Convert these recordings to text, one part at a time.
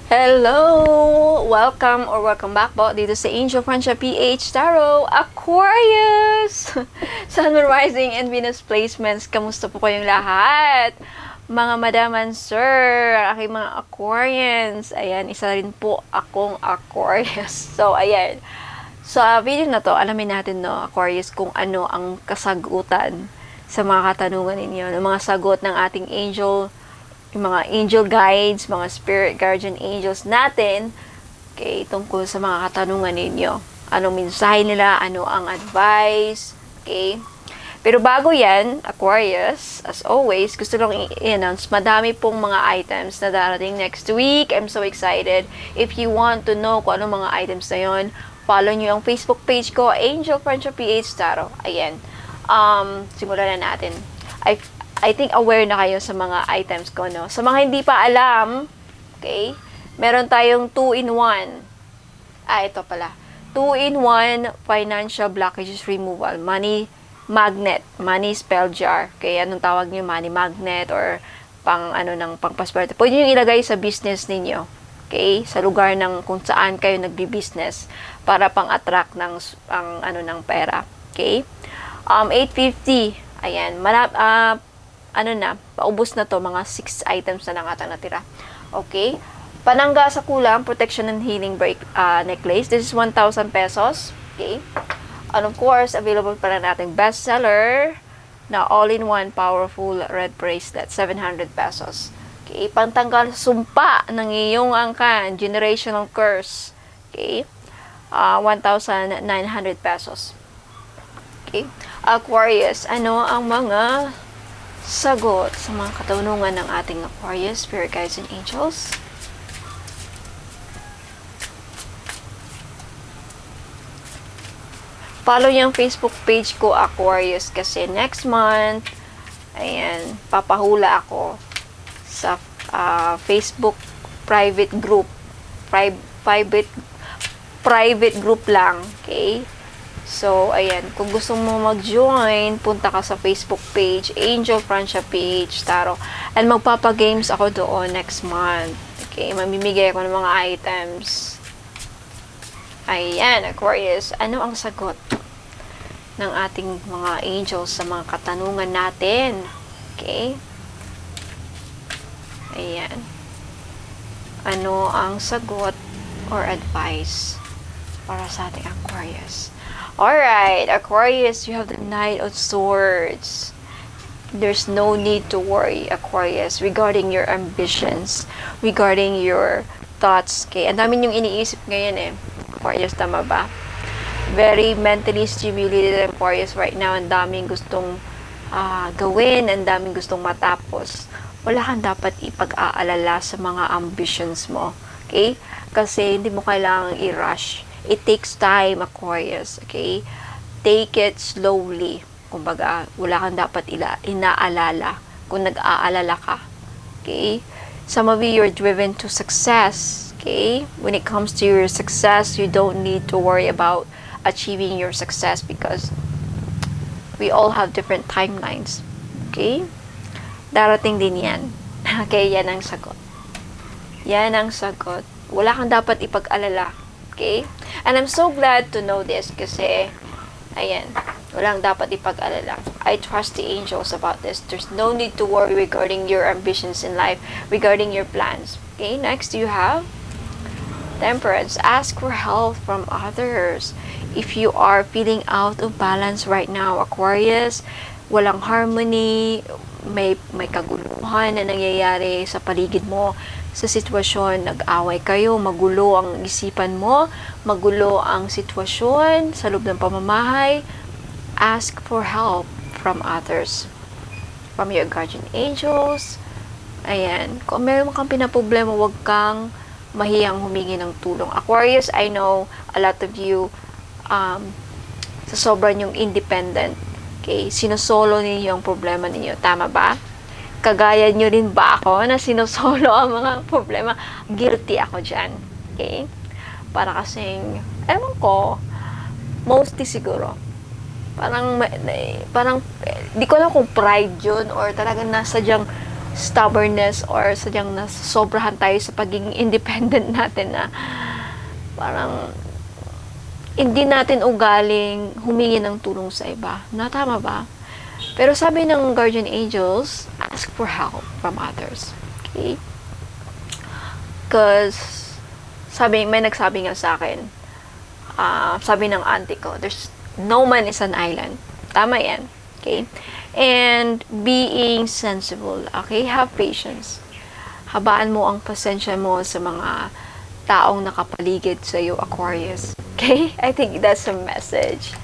Hello! Welcome back po dito sa Angel Francia PH Tarot Aquarius! Sun, Moon, Rising, and Venus Placements. Kamusta po kayong lahat? Mga madaman, sir, aking mga Aquarians. Ayan, isa rin po akong Aquarius. So, ayan. Sa video na to, alamin natin, no, Aquarius, kung ano ang kasagutan sa mga katanungan ninyo, ng mga sagot ng ating angel, yung mga angel guides, mga spirit guardian angels natin, okay, tungkol sa mga katanungan ninyo. Anong mensahe nila, ano ang advice, okay. Pero bago yan, Aquarius, as always, gusto lang i-announce, madami pong mga items na darating next week. I'm so excited. If you want to know kung anong mga items na yon, follow nyo yung Facebook page ko, Angel Francia PH Tarot. Ayan. Simulan na natin. I think aware na kayo sa mga items ko, no? Sa mga hindi pa alam, okay, meron tayong 2-in-1. Ito pala. 2-in-1 financial blockages removal. Money magnet. Money spell jar. Okay, anong tawag niyo? Money magnet or pang prosperity. Pwede niyo ilagay sa business ninyo. Okay, sa lugar ng kung saan kayo nagbi-business para pang-attract ng pera. Okay? 850. Ayan, paubos na to, mga 6 items na lang ata natira. Okay? Panangga sa kulang, protection and healing necklace. This is 1,000 pesos. Okay? And of course, available pa rin nating bestseller na all-in-one powerful red bracelet, 700 pesos. Okay? Pantanggal sumpa ng iyong angkan, generational curse. Okay? 1,900 pesos. Okay? Aquarius, ano ang mga sagot sa mga katanungan ng ating Aquarius, Spirit Guides, and Angels? Follow yung Facebook page ko, Aquarius, kasi next month, ayan, papahula ako sa Facebook private group. Private group lang, okay? So, ayan, kung gusto mo mag-join, punta ka sa Facebook page, Angel Francia PH Tarot. And magpapagames ako doon next month. Okay, mamimigay ako ng mga items. Ayan, Aquarius, ano ang sagot ng ating mga angels sa mga katanungan natin? Okay? Ayan. Ano ang sagot or advice para sa ating Aquarius? Alright, Aquarius, you have the Knight of Swords. There's no need to worry, Aquarius, regarding your ambitions, regarding your thoughts. Okay, ang dami yung iniisip ngayon Aquarius, tama ba? Very mentally stimulated Aquarius right now. Ang daming gustong gawin, ang daming gustong matapos. Wala kang dapat ipag-aalala sa mga ambitions mo. Okay? Kasi hindi mo kailangang i-rush. It takes time, Aquarius, okay? Take it slowly. Kumbaga, wala kang dapat inaalala kung nag-aalala ka. Okay? Some of you, you're driven to success. Okay? When it comes to your success, you don't need to worry about achieving your success because we all have different timelines. Okay? Darating din yan. Okay, yan ang sagot. Yan ang sagot. Wala kang dapat ipag-alala. Okay? And I'm so glad to know this kasi, ayan, walang dapat ipag-alala. I trust the angels about this. There's no need to worry regarding your ambitions in life, regarding your plans. Okay? Next, you have Temperance. Ask for help from others. If you are feeling out of balance right now, Aquarius, walang harmony, may kaguluhan na nangyayari sa paligid mo, sa sitwasyon, nag-away kayo, magulo ang isipan mo, magulo ang sitwasyon sa loob ng pamamahay, ask for help from others, from your guardian angels. Ayan, kung meron kang pinaproblema, huwag kang mahiyang humingi ng tulong. Aquarius, I know a lot of you, sa sobrang yung independent, okay, sinosolo ninyo ang problema ninyo, tama ba? Kagaya nyo rin ba ako na sinosolo ang mga problema? Guilty ako dyan. Okay? Para kasing, ewan ko, mostly siguro, parang, di ko alam kung pride yun or talagang nasadyang stubbornness or sadyang nasobrahan tayo sa pagiging independent natin na parang hindi natin ugaling humingi ng tulong sa iba. Na tama ba? Pero sabi ng guardian angels, ask for help from others. Okay? Because may nagsabi nga sa akin, sabi ng auntie ko, no man is an island. Tama yan. Okay? And being sensible. Okay? Have patience. Habaan mo ang pasensya mo sa mga taong nakapaligid sa iyo, Aquarius. Okay? I think that's a message.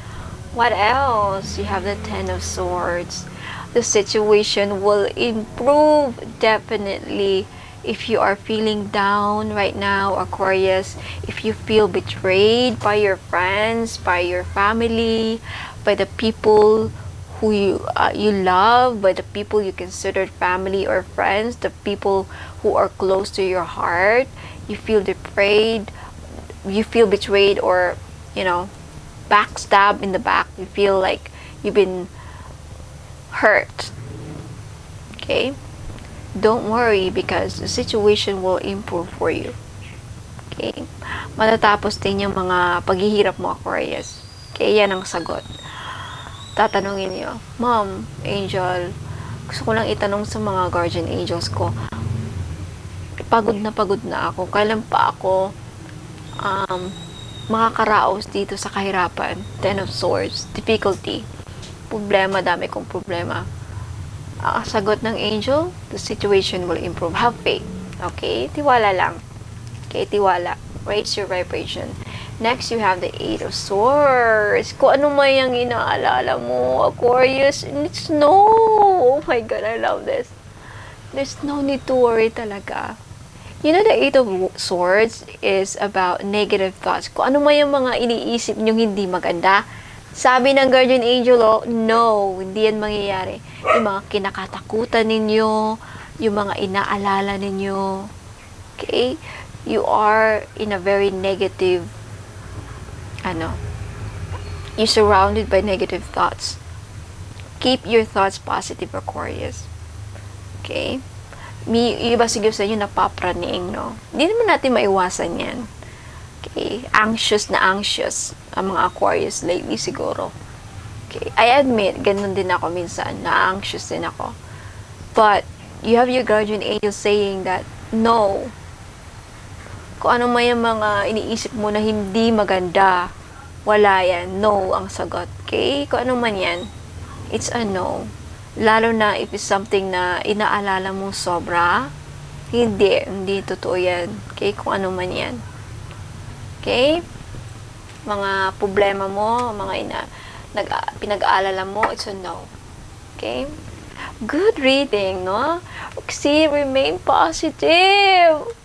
What else? You have the Ten of Swords. The situation will improve definitely. If you are feeling down right now, Aquarius, if you feel betrayed by your friends, by your family, by the people who you love, by the people you consider family or friends, the people who are close to your heart, you feel betrayed or, backstab in the back. You feel like you've been hurt. Okay? Don't worry because the situation will improve for you. Okay? Matatapos din yung mga paghihirap mo, Aquarius. Okay? Yan ang sagot. Tatanungin niyo, Mom, Angel, gusto ko lang itanong sa mga guardian angels ko, pagod na ako. Kailan pa ako makakaraos dito sa kahirapan? Ten of Swords. Difficulty. Problema, dami kong problema. Sagot ng angel, the situation will improve. Have faith. Okay? Tiwala lang. Okay? Tiwala. Raise your vibration. Next, you have the Eight of Swords. Kung ano man yung inaalala mo, Aquarius, it's no. Oh my God, I love this. There's no need to worry talaga. You know, the Eight of Swords is about negative thoughts. Kung ano man yung mga iniisip nyo hindi maganda, sabi ng guardian angel, no, hindi yan mangyayari. Yung mga kinakatakutan ninyo, yung mga inaalala ninyo, okay? You are in a very negative, you're surrounded by negative thoughts. Keep your thoughts positive, Aquarius. Okay? Iba siguro sa inyo napapraning, no? Hindi naman natin maiwasan yan. Okay? Anxious ang mga Aquarius lately siguro. Okay? I admit, ganun din ako minsan, na-anxious din ako. But, you have your guardian angel saying that, no. Kung ano man yung mga iniisip mo na hindi maganda, wala yan. No ang sagot. Okay? Kung ano man yan, it's a no. Lalo na if it's something na inaalala mo sobra, hindi totoo yan. Okay? Kung ano man yan. Okay? Mga problema mo, mga pinag-aalala mo, it's a no. Okay? Good reading, no? See, remain positive.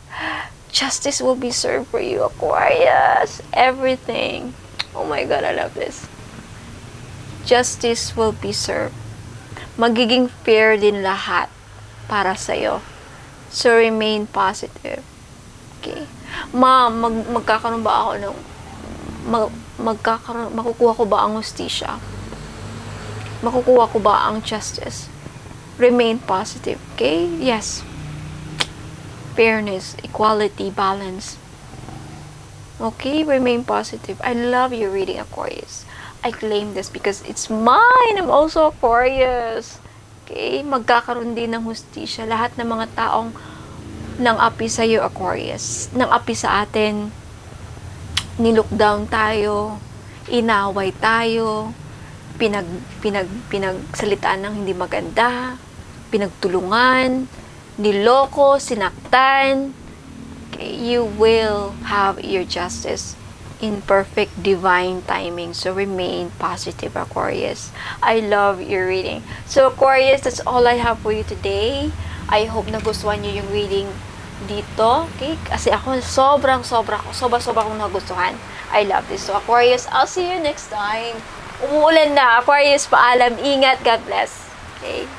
Justice will be served for you, Aquarius. Everything. Oh my God, I love this. Justice will be served. Magiging fair din lahat para sa'yo. So, remain positive. Okay? Ma'am, magkakaroon ba ako ng makukuha ko ba ang hustisya? Makukuha ko ba ang justice? Remain positive. Okay? Yes. Fairness, equality, balance. Okay? Remain positive. I love your reading, Aquarius. I claim this because it's mine. I'm also Aquarius. Okay? Magkakaroon din ng hustisya. Lahat ng mga taong nang api sa iyo, Aquarius. Nang api sa atin. Nilockdown tayo. Inaway tayo. Pinagsalitaan ng hindi maganda. Pinagtulungan. Niloko. Sinaktan. Okay? You will have your justice in perfect divine timing. So, remain positive, Aquarius. I love your reading. So, Aquarius, that's all I have for you today. I hope nagustuhan nyo yung reading dito. Okay? Kasi ako, sobra kong nagustuhan. I love this. So, Aquarius, I'll see you next time. Umuulan na. Aquarius, paalam. Ingat. God bless. Okay?